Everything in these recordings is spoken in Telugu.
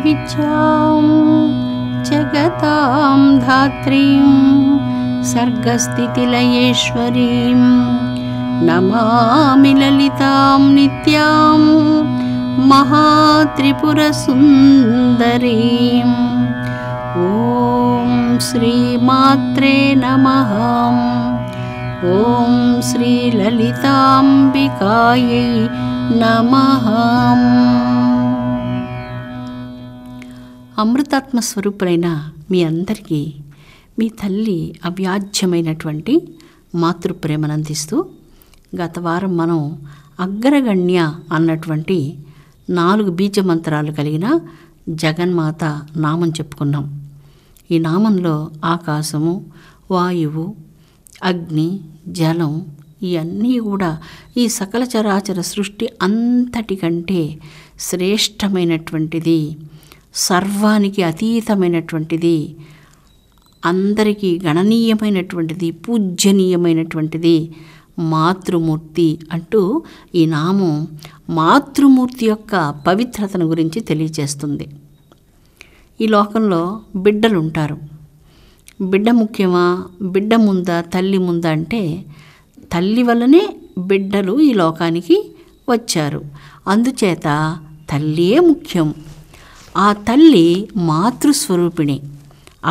विद्यां जगतां धात्रीं सर्गस्थितिलयेश्वरीं नमामि ललितां नित्यां महात्रिपुरसुन्दरीं। ॐ श्रीमात्रे नमः। ఓం శ్రీ లలితాంబికాయై నమః. అమృతాత్మ స్వరూపులైన మీ అందరికీ మీ తల్లి అవ్యాజ్యమైనటువంటి మాతృప్రేమను అందిస్తూ గత వారం మనం అగ్రగణ్య అన్నటువంటి 4 బీజ మంత్రాలు కలిగిన జగన్మాత నామం చెప్పుకున్నాం. ఈ నామంలో ఆకాశము, వాయువు, అగ్ని, జలం ఇవన్నీ కూడా ఈ సకల చరాచర సృష్టి అంతటికంటే శ్రేష్టమైనటువంటిది, సర్వానికి అతీతమైనటువంటిది, అందరికీ గణనీయమైనటువంటిది, పూజ్యనీయమైనటువంటిది మాతృమూర్తి అంటూ ఈ నామం మాతృమూర్తి యొక్క పవిత్రతను గురించి తెలియజేస్తుంది. ఈ లోకంలో బిడ్డలు ఉంటారు. బిడ్డ ముఖ్యమా, బిడ్డ ముందా, తల్లి ముందా అంటే తల్లి వల్లనే బిడ్డలు ఈ లోకానికి వచ్చారు. అందుచేత తల్లియే ముఖ్యం. ఆ తల్లి మాతృస్వరూపిణి,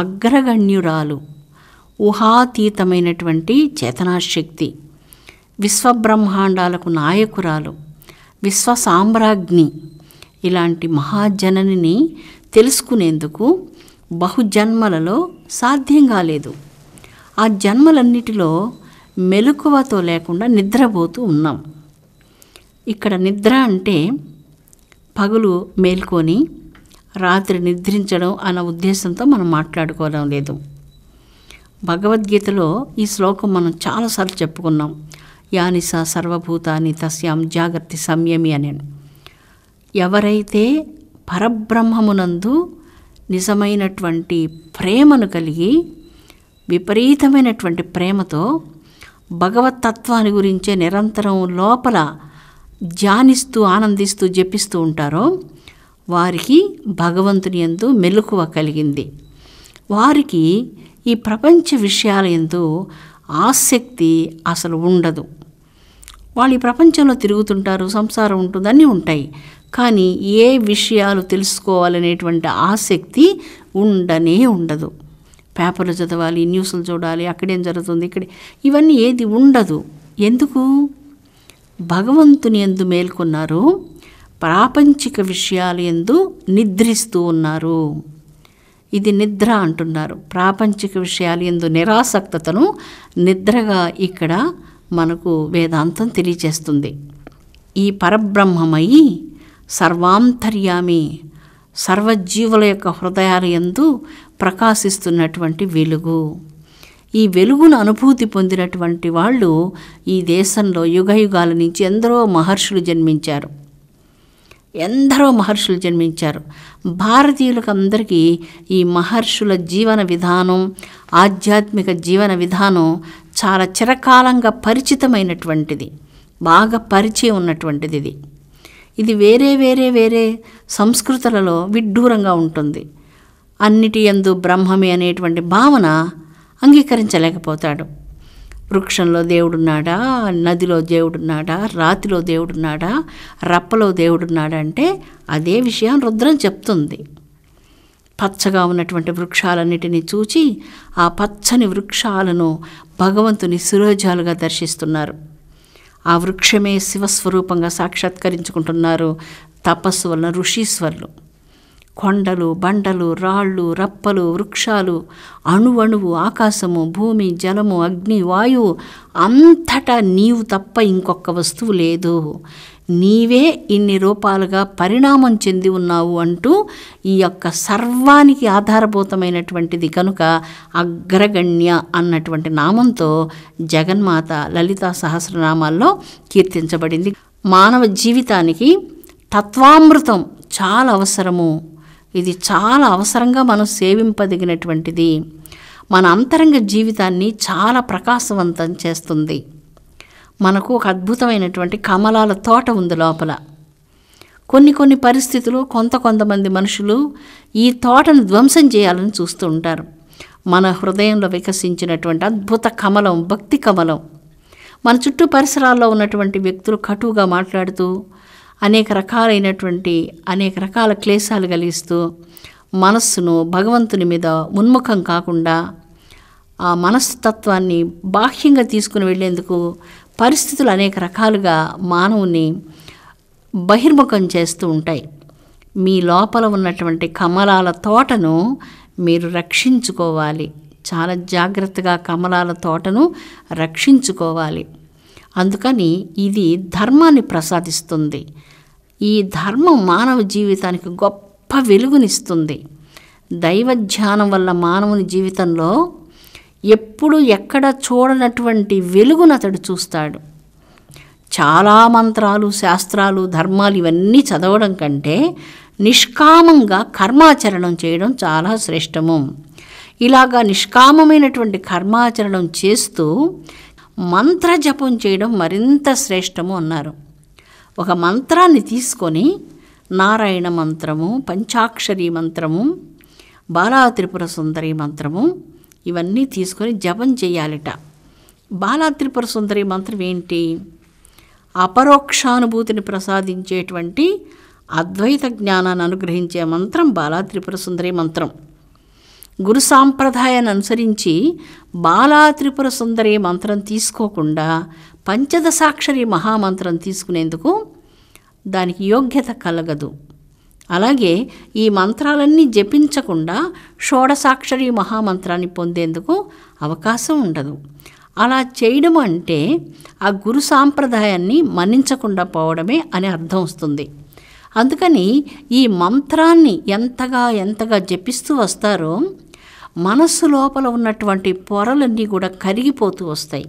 అగ్రగణ్యురాలు, ఊహాతీతమైనటువంటి చేతనాశక్తి, విశ్వబ్రహ్మాండాలకు నాయకురాలు, విశ్వసామ్రాజ్ఞి. ఇలాంటి మహాజననిని తెలుసుకునేందుకు బహుజన్మలలో సాధ్యం కాలేదు. ఆ జన్మలన్నిటిలో మెలకువతో లేకుండా నిద్రపోతూ ఉన్నాం. ఇక్కడ నిద్ర అంటే పగులు మేల్కొని రాత్రి నిద్రించడం అన్న ఉద్దేశంతో మనం మాట్లాడుకోవడం లేదు. భగవద్గీతలో ఈ శ్లోకం మనం చాలాసార్లు చెప్పుకున్నాం. యానిసా సర్వభూతాని తస్యాం జాగర్తి సంయమి అని. ఎవరైతే పరబ్రహ్మమునందు నిజమైనటువంటి ప్రేమను కలిగి విపరీతమైనటువంటి ప్రేమతో భగవతత్వాన్ని గురించే నిరంతరం లోపల ధ్యానిస్తూ ఆనందిస్తూ జపిస్తూ ఉంటారో వారికి భగవంతుని యందు మెలకువ కలిగింది. వారికి ఈ ప్రపంచ విషయాల యందు ఆసక్తి అసలు ఉండదు. వాళ్ళు ఈ ప్రపంచంలో తిరుగుతుంటారు, సంసారం ఉంటుంది, అన్నీ ఉంటాయి. కానీ ఏ విషయాలు తెలుసుకోవాలనేటువంటి ఆసక్తి ఉండనే ఉండదు. పేపర్లు చదవాలి, న్యూస్లు చూడాలి, అక్కడేం జరుగుతుంది, ఇక్కడ ఇవన్నీ ఏది ఉండదు. ఎందుకు? భగవంతుని యందు మేల్కొన్నారు, ప్రాపంచిక విషయాల యందు నిద్రిస్తూ ఉన్నారు. ఇది నిద్ర అంటున్నారు. ప్రాపంచిక విషయాల యందు నిరాసక్తతను నిద్రగా ఇక్కడ మనకు వేదాంతం తెలియజేస్తుంది. ఈ పరబ్రహ్మమయి సర్వాంతర్యామి, సర్వజీవుల యొక్క హృదయాల యందు ప్రకాశిస్తున్నటువంటి వెలుగు. ఈ వెలుగును అనుభూతి పొందినటువంటి వాళ్ళు ఈ దేశంలో యుగయుగాల నుంచి ఎందరో మహర్షులు జన్మించారు. భారతీయులకు అందరికీ ఈ మహర్షుల జీవన విధానం, ఆధ్యాత్మిక జీవన విధానం చాలా చిరకాలంగా పరిచితమైనటువంటిది, బాగా పరిచయం ఉన్నటువంటిది. ఇది వేరే సంస్కృతులలో విడ్డూరంగా ఉంటుంది. అన్నిటి యందు బ్రహ్మమే అనేటువంటి భావన అంగీకరించలేకపోతాడు. వృక్షంలో దేవుడున్నాడా, నదిలో దేవుడున్నాడా, రాతిలో దేవుడున్నాడా, రప్పలో దేవుడున్నాడా అంటే అదే విషయం రుద్రం చెప్తుంది. పచ్చగా ఉన్నటువంటి వృక్షాలన్నిటినీ చూచి ఆ పచ్చని వృక్షాలను భగవంతుని శిరోజాలుగా దర్శిస్తున్నారు. ఆ వృక్షమే శివస్వరూపంగా సాక్షాత్కరించుకుంటున్నారు తపస్సు వలన ఋషీశ్వరులు. కొండలు, బండలు, రాళ్ళు, రప్పలు, వృక్షాలు, అణువణువు, ఆకాశము, భూమి, జలము, అగ్ని, వాయువు అంతటా నీవు తప్ప ఇంకొక వస్తువు లేదు, నీవే ఇన్ని రూపాలుగా పరిణామం చెంది ఉన్నావు అంటూ ఈ యొక్క సర్వానికి ఆధారభూతమైనటువంటిది కనుక అగ్రగణ్య అన్నటువంటి నామంతో జగన్మాత లలితా సహస్రనామాల్లో కీర్తించబడింది. మానవ జీవితానికి తత్వామృతం చాలా అవసరము. ఇది చాలా అవసరంగా మనం సేవింపదగినటువంటిది. మన అంతరంగ జీవితాన్ని చాలా ప్రకాశవంతం చేస్తుంది. మనకు ఒక అద్భుతమైనటువంటి కమలాల తోట ఉంది లోపల. కొన్ని పరిస్థితులు కొంతమంది మనుషులు ఈ తోటను ధ్వంసం చేయాలని చూస్తూ ఉంటారు. మన హృదయంలో వికసించినటువంటి అద్భుత కమలం, భక్తి కమలం, మన చుట్టూ పరిసరాల్లో ఉన్నటువంటి వ్యక్తులు కటువుగా మాట్లాడుతూ అనేక రకాల క్లేశాలు కలిగిస్తూ మనస్సును భగవంతుని మీద ఉన్ముఖం కాకుండా ఆ మనస్తత్వాన్ని బాహ్యంగా తీసుకుని వెళ్ళేందుకు పరిస్థితులు అనేక రకాలుగా మానవుని బహిర్ముఖం చేస్తూ ఉంటాయి. మీ లోపల ఉన్నటువంటి కమలాల తోటను మీరు రక్షించుకోవాలి. చాలా జాగ్రత్తగా కమలాల తోటను రక్షించుకోవాలి. అందుకని ఇది ధర్మాన్ని ప్రసాదిస్తుంది. ఈ ధర్మం మానవ జీవితానికి గొప్ప వెలుగునిస్తుంది. దైవ ధ్యానం వల్ల మానవుని జీవితంలో ఎప్పుడు ఎక్కడ చూడనటువంటి వెలుగును అతడు చూస్తాడు. చాలా మంత్రాలు, శాస్త్రాలు, ధర్మాలు ఇవన్నీ చదవడం కంటే నిష్కామంగా కర్మాచరణం చేయడం చాలా శ్రేష్టము. ఇలాగా నిష్కామమైనటువంటి కర్మాచరణం చేస్తూ మంత్ర జపం చేయడం మరింత శ్రేష్టము అన్నారు. ఒక మంత్రాన్ని తీసుకొని నారాయణ మంత్రము, పంచాక్షరి మంత్రము, బాలా త్రిపుర సుందరి మంత్రము ఇవన్నీ తీసుకొని జపం చేయాలిట. బాలా త్రిపుర సుందరి మంత్రం ఏంటి? అపరోక్షానుభూతిని ప్రసాదించేటువంటి అద్వైత జ్ఞానాన్ని అనుగ్రహించే మంత్రం బాలా త్రిపుర సుందరి మంత్రం. గురు సాంప్రదాయాన్ని అనుసరించి బాలా త్రిపుర సుందరి మంత్రం తీసుకోకుండా పంచదశాక్షరి మహామంత్రం తీసుకునేందుకు దానికి యోగ్యత కలగదు. అలాగే ఈ మంత్రాలన్నీ జపించకుండా షోడశాక్షరి మహామంత్రాన్ని పొందేందుకు అవకాశం ఉండదు. అలా చేయడం అంటే ఆ గురు సాంప్రదాయాన్ని మన్నించకుండా పోవడమే అని అర్థం వస్తుంది. అందుకని ఈ మంత్రాన్ని ఎంతగా జపిస్తూ వస్తారో మనస్సు లోపల ఉన్నటువంటి పొరలన్నీ కూడా కరిగిపోతూ వస్తాయి.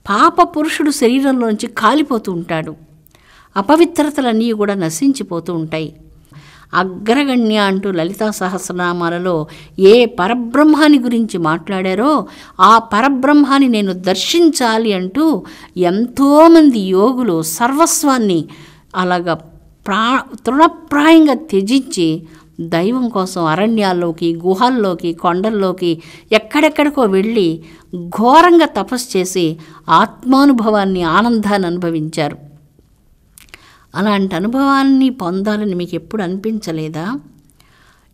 పాప పురుషుడు శరీరంలోంచి కాలిపోతూ ఉంటాడు. అపవిత్రతలన్నీ కూడా నశించిపోతూ ఉంటాయి. అగ్రగణ్య అంటూ లలితా సహస్రనామాలలో ఏ పరబ్రహ్మాని గురించి మాట్లాడారో ఆ పరబ్రహ్మాన్ని నేను దర్శించాలి అంటూ ఎంతోమంది యోగులు సర్వస్వాన్ని అలాగా తృణప్రాయంగా త్యజించి దైవం కోసం అరణ్యాల్లోకి, గుహల్లోకి, కొండల్లోకి ఎక్కడెక్కడికో వెళ్ళి ఘోరంగా తపస్సు చేసి ఆత్మానుభవాన్ని, ఆనందాన్ని అనుభవించారు. అలాంటి అనుభవాన్ని పొందాలని మీకు ఎప్పుడు అనిపించలేదా?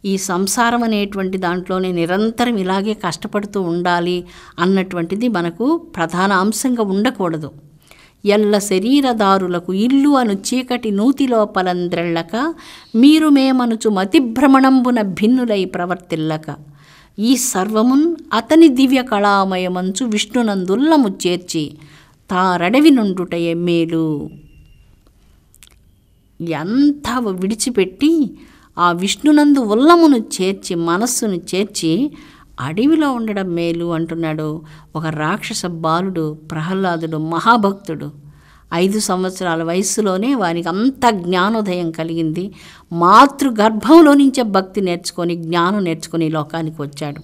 ఈ సంసారం అనేటువంటి దాంట్లోనే నిరంతరం ఇలాగే కష్టపడుతూ ఉండాలి అన్నటువంటిది మనకు ప్రధాన అంశంగా ఉండకూడదు. ఎల్ల శరీరదారులకు ఇల్లు అను చీకటి నూతి లోపలంద్రెళ్ళక మీరు మేమనుచు మతిభ్రమణంబున భిన్నులై ప్రవర్తిల్లక ఈ సర్వమున్ అతని దివ్య కళామయమంచు విష్ణునందుల్లము చేర్చి తారడవి నుండుటయే మేలు. ఎంత విడిచిపెట్టి ఆ విష్ణునందు ఉల్లమును చేర్చి, మనస్సును చేర్చి అడవిలో ఉండడం మేలు అంటున్నాడు ఒక రాక్షస బాలుడు ప్రహ్లాదుడు, మహాభక్తుడు. 5 సంవత్సరాల వయస్సులోనే వానికి అంత జ్ఞానోదయం కలిగింది. మాతృగర్భంలో నుంచే భక్తి నేర్చుకొని, జ్ఞానం నేర్చుకొని లోకానికి వచ్చాడు.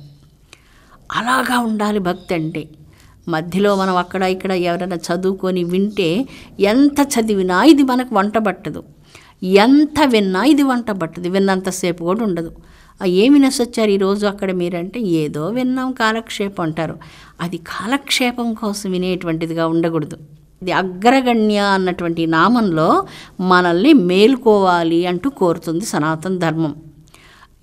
అలాగా ఉండాలి భక్తి అంటే. మధ్యలో మనం అక్కడ ఇక్కడ ఎవరైనా చదువుకొని వింటే ఎంత చదివినా ఇది మనకు వంట పట్టదు, ఎంత విన్నా ఇది వంట పట్టదు, విన్నంతసేపు కూడా ఉండదు. ఏమి నచ్చొచ్చారు ఈరోజు అక్కడ మీరంటే ఏదో విన్నాం కాలక్షేపం అంటారు. అది కాలక్షేపం కోసం వినేటువంటిదిగా ఉండకూడదు. ఇది అగ్రగణ్య అన్నటువంటి నామంలో మనల్ని మేల్కోవాలి అంటూ కోరుతుంది సనాతన ధర్మం.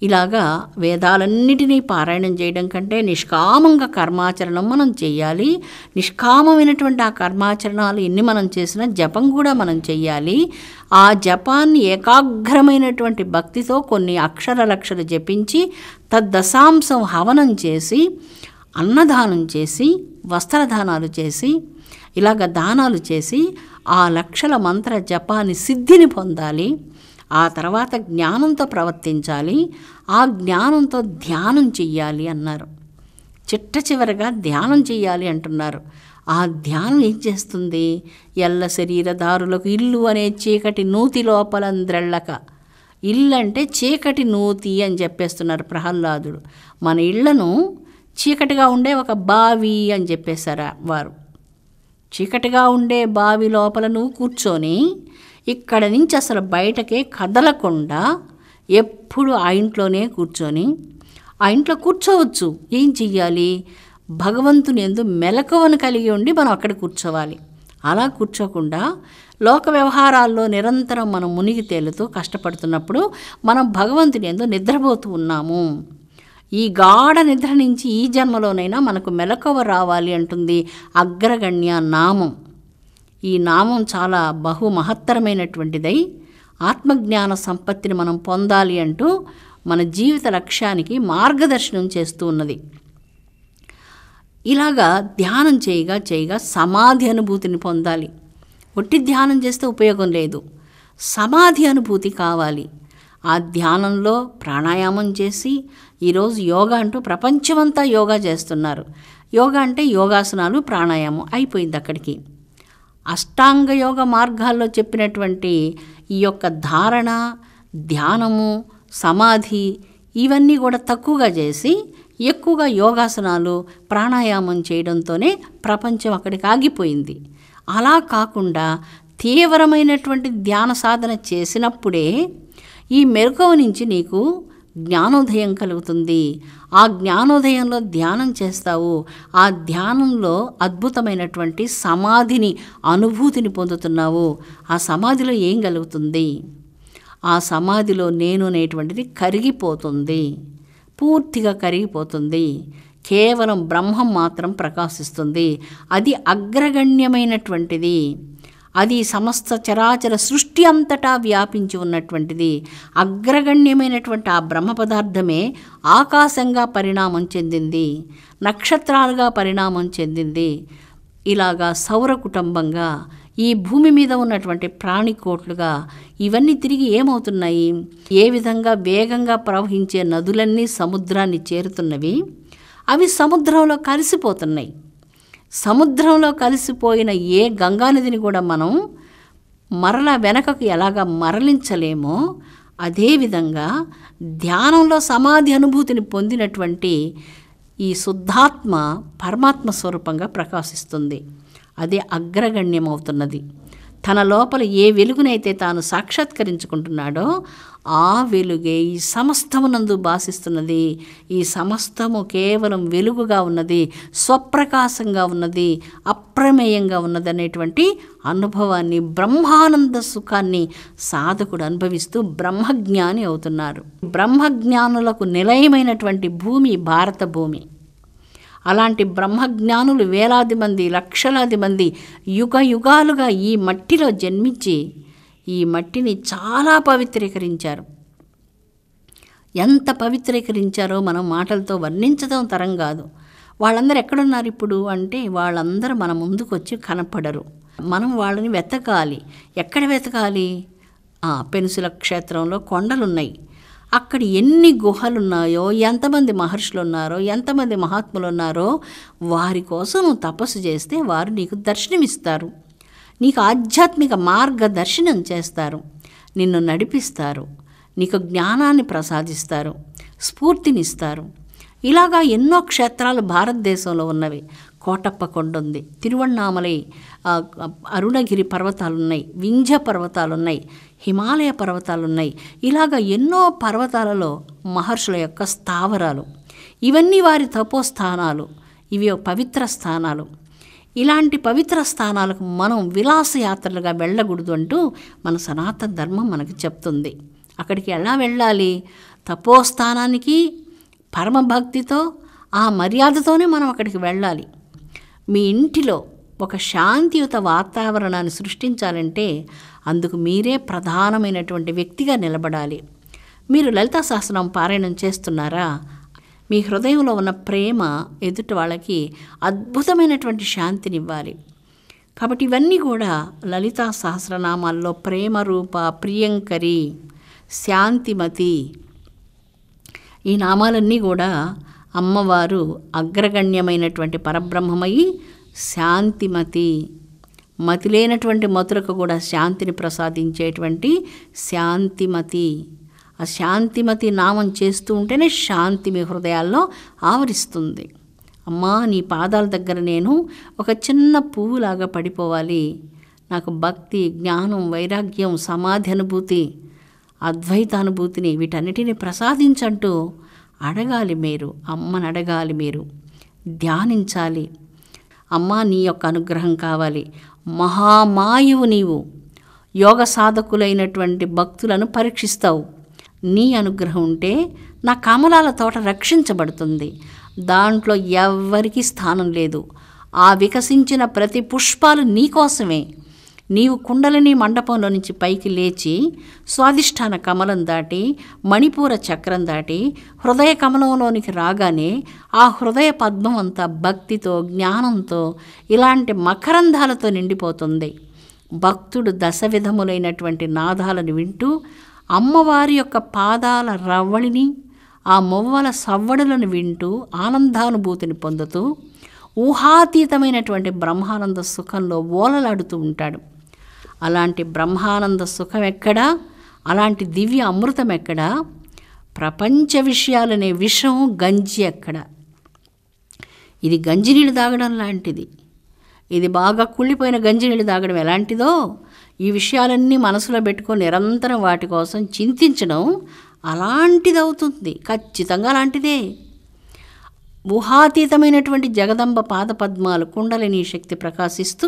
ఇలాగా వేదాలన్నిటినీ పారాయణం చేయడం కంటే నిష్కామంగా కర్మాచరణం మనం చేయాలి. నిష్కామమైనటువంటి ఆ కర్మాచరణాలు ఎన్ని మనం చేసినా జపం కూడా మనం చేయాలి. ఆ జపాన్ని ఏకాగ్రమైనటువంటి భక్తితో కొన్ని అక్షరాలక్షలు జపించి తద్దశాంశం హవనం చేసి, అన్నదానం చేసి, వస్త్రదానాలు చేసి, ఇలాగ దానాలు చేసి ఆ లక్షల మంత్ర జపాన్ని సిద్ధిని పొందాలి. ఆ తర్వాత జ్ఞానంతో ప్రవర్తించాలి. ఆ జ్ఞానంతో ధ్యానం చెయ్యాలి అన్నారు. చిట్టచివరగా ధ్యానం చెయ్యాలి అంటున్నారు. ఆ ధ్యానం ఏం చేస్తుంది? ఎల్ల శరీరదారులకు ఇల్లు అనే చీకటి నూతి లోపలంద్రెళ్ళక. ఇల్లు అంటే చీకటి నూతి అని చెప్పేస్తున్నారు ప్రహ్లాదుడు. మన ఇళ్లను చీకటిగా ఉండే ఒక బావి అని చెప్పేశారు వారు. చీకటిగా ఉండే బావి లోపల నువ్వు కూర్చొని ఇక్కడ నుంచి అసలు బయటకే కదలకుండా ఎప్పుడు ఆ ఇంట్లోనే కూర్చొని, ఆ ఇంట్లో కూర్చోవచ్చు. ఏం చెయ్యాలి? భగవంతుని యందు మెలకువను కలిగి ఉండి మనం అక్కడ కూర్చోవాలి. అలా కూర్చోకుండా లోక వ్యవహారాల్లో నిరంతరం మనం మునిగి తేలుతూ కష్టపడుతున్నప్పుడు మనం భగవంతుని యందు నిద్రపోతూ ఉన్నాము. ఈ గాఢ నిద్ర నుంచి ఈ జన్మలోనైనా మనకు మెలకువ రావాలి అంటుంది అగ్రగణ్య నామం. ఈ నామం చాలా బహు మహత్తరమైనటువంటిదై ఆత్మజ్ఞాన సంపత్తిని మనం పొందాలి అంటూ మన జీవిత లక్ష్యానికి మార్గదర్శనం చేస్తూ ఉన్నది. ఇలాగా ధ్యానం చేయగా సమాధి అనుభూతిని పొందాలి. ఒట్టి ధ్యానం చేస్తే ఉపయోగం లేదు, సమాధి అనుభూతి కావాలి. ఆ ధ్యానంలో ప్రాణాయామం చేసి, ఈరోజు యోగా అంటూ ప్రపంచమంతా యోగా చేస్తున్నారు. యోగా అంటే యోగాసనాలు, ప్రాణాయామం అయిపోయింది అక్కడికి. అష్టాంగ యోగ మార్గాల్లో చెప్పినటువంటి ఈ యొక్క ధారణ, ధ్యానము, సమాధి ఇవన్నీ కూడా తక్కువగా చేసి ఎక్కువగా యోగాసనాలు, ప్రాణాయామం చేయడంతోనే ప్రపంచం అక్కడికి ఆగిపోయింది. అలా కాకుండా తీవ్రమైనటువంటి ధ్యాన సాధన చేసినప్పుడే ఈ మెలకువ నుంచి నీకు జ్ఞానోదయం కలుగుతుంది. ఆ జ్ఞానోదయంలో ధ్యానం చేస్తావు. ఆ ధ్యానంలో అద్భుతమైనటువంటి సమాధిని, అనుభూతిని పొందుతున్నావు. ఆ సమాధిలో ఏం కలుగుతుంది? ఆ సమాధిలో నేను అనేటువంటిది కరిగిపోతుంది, పూర్తిగా కరిగిపోతుంది. కేవలం బ్రహ్మం మాత్రం ప్రకాశిస్తుంది. అది అగ్రగణ్యమైనటువంటిది. అది సమస్త చరాచర సృష్టి అంతటా వ్యాపించి ఉన్నటువంటిది. అగ్రగణ్యమైనటువంటి ఆ బ్రహ్మ పదార్థమే ఆకాశంగా పరిణామం చెందింది, నక్షత్రాలుగా పరిణామం చెందింది. ఇలాగా సౌర కుటుంబంగా ఈ భూమి మీద ఉన్నటువంటి ప్రాణికోట్లుగా ఇవన్నీ తిరిగి ఏమవుతున్నాయి? ఏ విధంగా వేగంగా ప్రవహించే నదులన్నీ సముద్రాన్ని చేరుతున్నవి, అవి సముద్రంలో కలిసిపోతున్నాయి. సముద్రంలో కలిసిపోయిన ఏ గంగానదిని కూడా మనం మరలా వెనకకు ఎలాగా మరలించలేమో, అదేవిధంగా ధ్యానంలో సమాధి అనుభూతిని పొందినటువంటి ఈ శుద్ధాత్మ పరమాత్మ స్వరూపంగా ప్రకాశిస్తుంది. అదే అగ్రగణ్యమవుతున్నది. తన లోపల ఏ వెలుగునైతే తాను సాక్షాత్కరించుకుంటున్నాడో ఆ వెలుగే ఈ సమస్తమునందు భాసిస్తున్నది. ఈ సమస్తము కేవలం వెలుగుగా ఉన్నది, స్వప్రకాశంగా ఉన్నది, అప్రమేయంగా ఉన్నది అనేటువంటి అనుభవాన్ని, బ్రహ్మానంద సుఖాన్ని సాధకుడు అనుభవిస్తూ బ్రహ్మజ్ఞాని అవుతున్నారు. బ్రహ్మజ్ఞానులకు నిలయమైనటువంటి భూమి భారత భూమి. అలాంటి బ్రహ్మజ్ఞానులు వేలాది మంది, లక్షలాది మంది యుగ యుగాలుగా ఈ మట్టిలో జన్మించి ఈ మట్టిని చాలా పవిత్రీకరించారు. ఎంత పవిత్రీకరించారో మనం మాటలతో వర్ణించడం తరం కాదు. వాళ్ళందరూ ఎక్కడున్నారు ఇప్పుడు అంటే, వాళ్ళందరూ మన ముందుకు వచ్చి కనపడరు. మనం వాళ్ళని వెతకాలి. ఎక్కడ వెతకాలి? పెనుసుల క్షేత్రంలో కొండలున్నాయి. అక్కడ ఎన్ని గుహలున్నాయో, ఎంతమంది మహర్షులు ఉన్నారో, ఎంతమంది మహాత్ములు ఉన్నారో వారి కోసం నువ్వు తపస్సు చేస్తే వారు నీకు దర్శనమిస్తారు. నీకు ఆధ్యాత్మిక మార్గదర్శనం చేస్తారు, నిన్ను నడిపిస్తారు, నీకు జ్ఞానాన్ని ప్రసాదిస్తారు, స్ఫూర్తినిస్తారు. ఇలాగా ఎన్నో క్షేత్రాలు భారతదేశంలో ఉన్నవి. కోటప్ప కొండ ఉంది, తిరువణ్ణామలై, అరుణగిరి పర్వతాలున్నాయి, వింధ్య పర్వతాలున్నాయి, హిమాలయ పర్వతాలున్నాయి. ఇలాగ ఎన్నో పర్వతాలలో మహర్షుల యొక్క స్థావరాలు. ఇవన్నీ వారి తపోస్థానాలు. ఇవి పవిత్ర స్థానాలు. ఇలాంటి పవిత్ర స్థానాలకు మనం విలాసయాత్రలుగా వెళ్ళకూడదు అంటూ మన సనాతన ధర్మం మనకు చెప్తుంది. అక్కడికి ఎలా వెళ్ళాలి? తపోస్థానానికి పరమభక్తితో, ఆ మర్యాదతోనే మనం అక్కడికి వెళ్ళాలి. మీ ఇంటిలో ఒక శాంతియుత వాతావరణాన్ని సృష్టించాలంటే అందుకు మీరే ప్రధానమైనటువంటి వ్యక్తిగా నిలబడాలి. మీరు లలితా సహస్రనామం పారాయణం చేస్తున్నారా? మీ హృదయంలో ఉన్న ప్రేమ ఎదుటి వాళ్ళకి అద్భుతమైనటువంటి శాంతినివ్వాలి. కాబట్టి ఇవన్నీ కూడా లలితా సహస్రనామాల్లో ప్రేమ రూప, ప్రియంకరి, శాంతిమతి, ఈ నామాలన్నీ కూడా అమ్మవారు అగ్రగణ్యమైనటువంటి పరబ్రహ్మమయి శాంతిమతి, మతి లేనటువంటి మతులకు కూడా శాంతిని ప్రసాదించేటువంటి శాంతిమతి. ఆ శాంతిమతి నామం చేస్తూ ఉంటేనే శాంతి మీ హృదయాల్లో ఆవరిస్తుంది. అమ్మా, నీ పాదాల దగ్గర నేను ఒక చిన్న పువ్వులాగా పడిపోవాలి, నాకు భక్తి, జ్ఞానం, వైరాగ్యం, సమాధి అనుభూతి, అద్వైతానుభూతిని వీటన్నిటిని ప్రసాదించంటూ అడగాలి మీరు, అమ్మని అడగాలి మీరు, ధ్యానించాలి. అమ్మా నీ యొక్క అనుగ్రహం కావాలి. మహామాయువు నీవు, యోగ సాధకులైనటువంటి భక్తులను పరీక్షిస్తావు. నీ అనుగ్రహం ఉంటే నా కమలాల తోట రక్షించబడుతుంది. దాంట్లో ఎవ్వరికీ స్థానం లేదు. ఆ వికసించిన ప్రతి పుష్పాలు నీకోసమే. నీవు కుండలిని మండపంలో నుంచి పైకి లేచి స్వాదిష్టాన కమలం దాటి మణిపూర చక్రం దాటి హృదయ కమలంలోనికి రాగానే ఆ హృదయ పద్మం అంతా భక్తితో, జ్ఞానంతో, ఇలాంటి మకరంధాలతో నిండిపోతుంది. భక్తుడు దశవిధములైనటువంటి నాదాలను వింటూ అమ్మవారి యొక్క పాదాల రవ్వళిని, ఆ మొవ్వల సవ్వడులను వింటూ ఆనందానుభూతిని పొందుతూ ఊహాతీతమైనటువంటి బ్రహ్మానంద సుఖంలో ఓలలాడుతూ ఉంటాడు. అలాంటి బ్రహ్మానంద సుఖం ఎక్కడా? అలాంటి దివ్య అమృతం ఎక్కడా? ప్రపంచ విషయాలనే విషం గంజి ఎక్కడ? ఇది గంజి నీళ్ళు తాగడం లాంటిది. ఇది బాగా కుళ్ళిపోయిన గంజి నీళ్ళు తాగడం ఎలాంటిదో, ఈ విషయాలన్నీ మనసులో పెట్టుకొని నిరంతరం వాటి కోసం చింతించడం అలాంటిది అవుతుంది. ఖచ్చితంగా అలాంటిదే. ఊహాతీతమైనటువంటి జగదంబ పాదపద్మాలు కుండలిని శక్తి ప్రకాశిస్తూ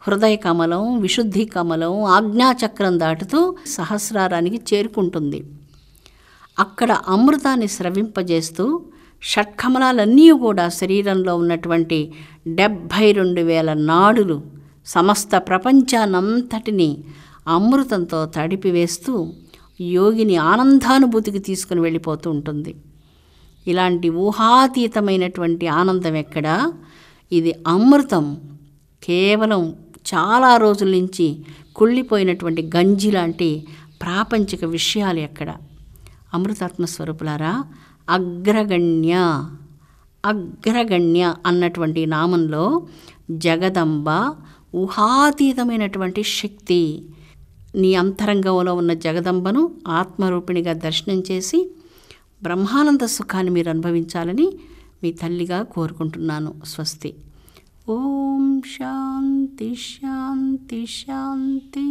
హృదయ కమలం, విశుద్ధి కమలం, ఆజ్ఞాచక్రం దాటుతూ సహస్రారానికి చేరుకుంటుంది. అక్కడ అమృతాన్ని స్రవింపజేస్తూ షట్కమలాలన్నీ కూడా శరీరంలో ఉన్నటువంటి 72,000 నాడులు సమస్త ప్రపంచానంతటినీ అమృతంతో తడిపివేస్తూ యోగిని ఆనందానుభూతికి తీసుకుని వెళ్ళిపోతూ ఉంటుంది. ఇలాంటి ఊహాతీతమైనటువంటి ఆనందం ఎక్కడా? ఇది అమృతం కేవలం చాలా రోజుల నుంచి కుళ్ళిపోయినటువంటి గంజి లాంటి ప్రాపంచిక విషయాలు ఎక్కడ? అమృతాత్మ స్వరూపులారా, అగ్రగణ్య అగ్రగణ్య అన్నటువంటి నామంలో జగదంబ ఊహాతీతమైనటువంటి శక్తి. నీ అంతరంగంలో ఉన్న జగదంబను ఆత్మరూపిణిగా దర్శనం చేసి బ్రహ్మానంద సుఖాన్ని మీరు అనుభవించాలని మీ తల్లిగా కోరుకుంటున్నాను. స్వస్తి. ఓం శాంతి శాంతి శాంతి.